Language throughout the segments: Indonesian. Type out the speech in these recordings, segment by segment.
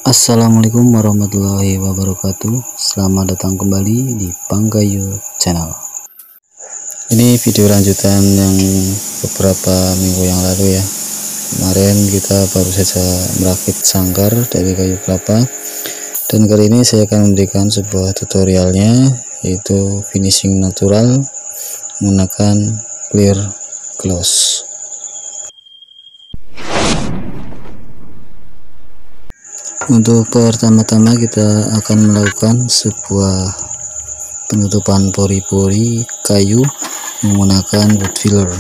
Assalamualaikum warahmatullahi wabarakatuh. Selamat datang kembali di Panggayu Channel. Ini video lanjutan yang beberapa minggu yang lalu ya. Kemarin kita baru saja merakit sangkar dari kayu kelapa, dan kali ini saya akan memberikan sebuah tutorialnya, yaitu finishing natural menggunakan clear gloss. Untuk pertama-tama kita akan melakukan sebuah penutupan pori-pori kayu menggunakan wood filler.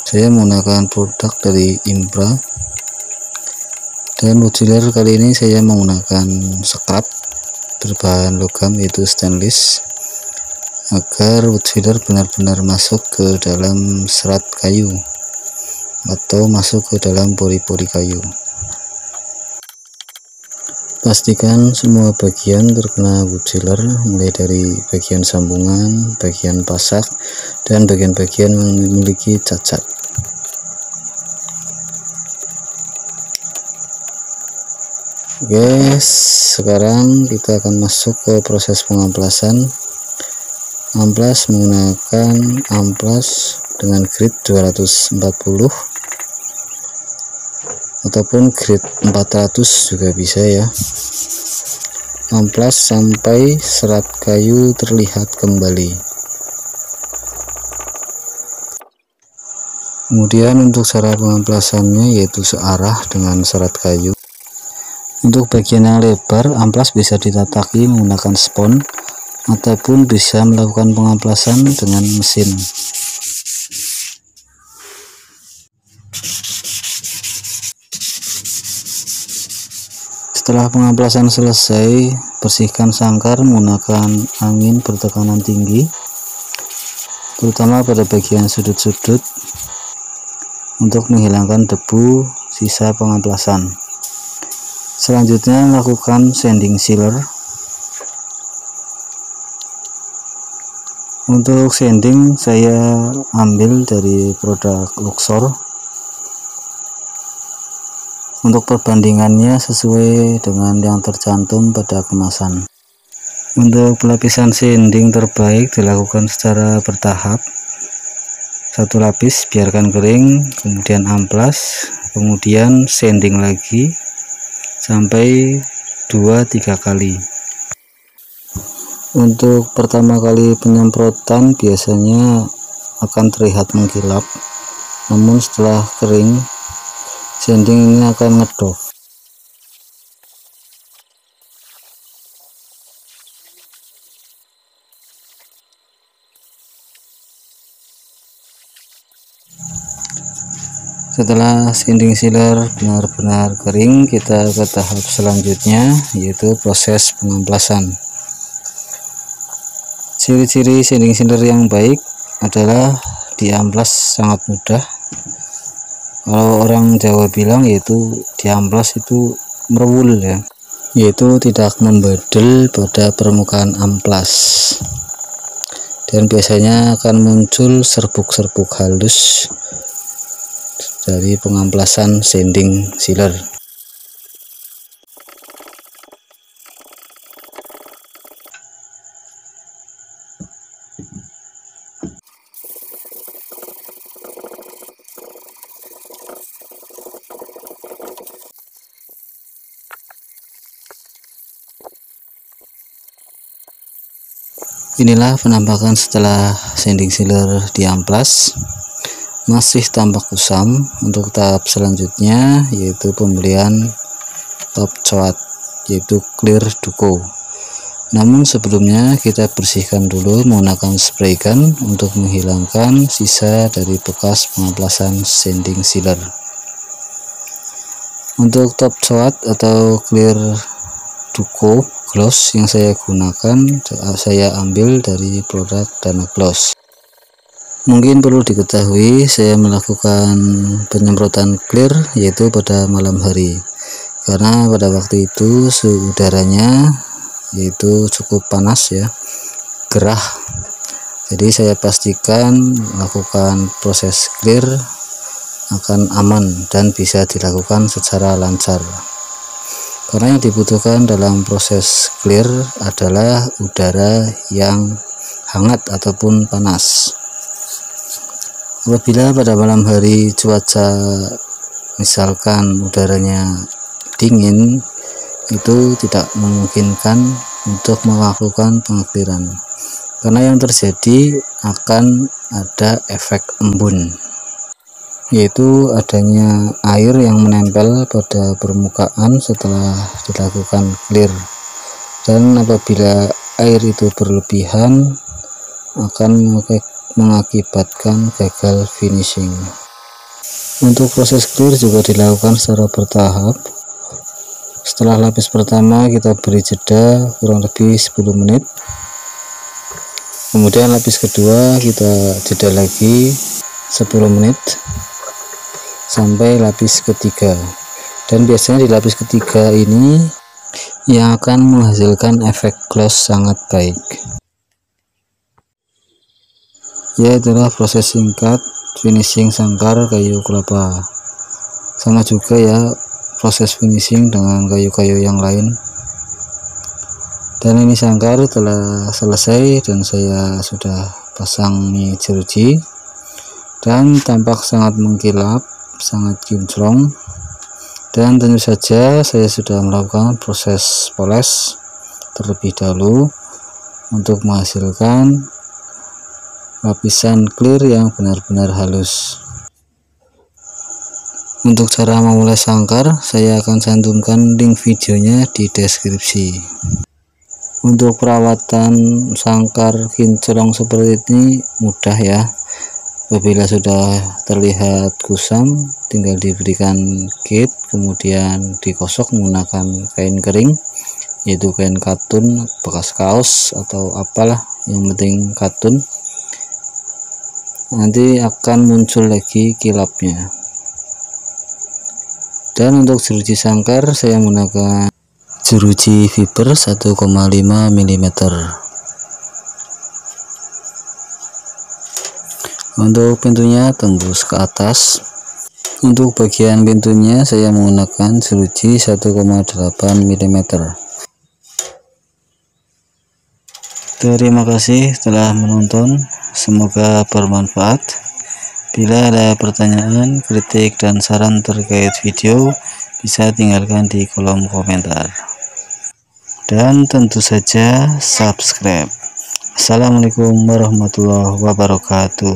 Saya menggunakan produk dari Impra, dan wood filler kali ini saya menggunakan scrap berbahan logam yaitu stainless, agar wood filler benar-benar masuk ke dalam serat kayu atau masuk ke dalam pori-pori kayu. Pastikan semua bagian terkena wood filler, mulai dari bagian sambungan, bagian pasak, dan bagian-bagian yang memiliki cacat. Oke, sekarang kita akan masuk ke proses pengamplasan. Amplas menggunakan amplas dengan grit 240 ataupun grade 400 juga bisa ya. Amplas sampai serat kayu terlihat kembali. Kemudian untuk cara pengamplasannya yaitu searah dengan serat kayu. Untuk bagian yang lebar, amplas bisa ditataki menggunakan spons ataupun bisa melakukan pengamplasan dengan mesin. Setelah pengamplasan selesai, bersihkan sangkar menggunakan angin bertekanan tinggi, terutama pada bagian sudut-sudut untuk menghilangkan debu sisa pengamplasan. Selanjutnya lakukan sanding sealer. Untuk sanding saya ambil dari produk Luxor. Untuk perbandingannya sesuai dengan yang tercantum pada kemasan. Untuk pelapisan sanding terbaik dilakukan secara bertahap. Satu lapis biarkan kering, kemudian amplas, kemudian sanding lagi sampai 2-3 kali. Untuk pertama kali penyemprotan biasanya akan terlihat mengkilap, namun setelah kering sanding ini akan ngedok. Setelah sanding sealer benar-benar kering, kita ke tahap selanjutnya, yaitu proses pengamplasan. Ciri-ciri sanding sealer yang baik adalah diamplas sangat mudah. Kalau orang Jawa bilang yaitu diamplas itu merwul ya, yaitu tidak membedel pada permukaan amplas, dan biasanya akan muncul serbuk-serbuk halus dari pengamplasan sanding sealer. Inilah penampakan setelah sanding sealer diamplas, masih tampak kusam. Untuk tahap selanjutnya yaitu pembelian top coat, yaitu clear duco. Namun sebelumnya kita bersihkan dulu menggunakan spray gun untuk menghilangkan sisa dari bekas pengamplasan sanding sealer. Untuk top coat atau clear duco gloss yang saya gunakan, saya ambil dari produk Dana Gloss. Mungkin perlu diketahui, saya melakukan penyemprotan clear yaitu pada malam hari, karena pada waktu itu suhu udaranya yaitu cukup panas ya, gerah. Jadi saya pastikan melakukan proses clear akan aman dan bisa dilakukan secara lancar. Karena yang dibutuhkan dalam proses clear adalah udara yang hangat ataupun panas. Apabila pada malam hari cuaca misalkan udaranya dingin, itu tidak memungkinkan untuk melakukan pengclearan, karena yang terjadi akan ada efek embun, yaitu adanya air yang menempel pada permukaan setelah dilakukan clear, dan apabila air itu berlebihan akan mengakibatkan gagal finishing. Untuk proses clear juga dilakukan secara bertahap. Setelah lapis pertama kita beri jeda kurang lebih 10 menit, kemudian lapis kedua kita jeda lagi 10 menit sampai lapis ketiga, dan biasanya di lapis ketiga ini yang akan menghasilkan efek gloss sangat baik. Ya, itulah proses singkat finishing sangkar kayu kelapa. Sama juga ya proses finishing dengan kayu-kayu yang lain. Dan ini sangkar telah selesai dan saya sudah pasang jeruji, dan tampak sangat mengkilap, sangat kinclong. Dan tentu saja saya sudah melakukan proses poles terlebih dahulu untuk menghasilkan lapisan clear yang benar-benar halus. Untuk cara memulai sangkar saya akan cantumkan link videonya di deskripsi. Untuk perawatan sangkar kinclong seperti ini mudah ya. Apabila sudah terlihat kusam, tinggal diberikan kit, kemudian digosok menggunakan kain kering, yaitu kain katun bekas kaos atau apalah, yang penting katun. Nanti akan muncul lagi kilapnya. Dan untuk jeruji sangkar saya menggunakan jeruji fiber 1,5 mm. Untuk pintunya tembus ke atas. Untuk bagian pintunya saya menggunakan jeruji 1,8 mm. Terima kasih telah menonton, semoga bermanfaat. Bila ada pertanyaan, kritik, dan saran terkait video, bisa tinggalkan di kolom komentar. Dan tentu saja subscribe. Assalamualaikum warahmatullahi wabarakatuh.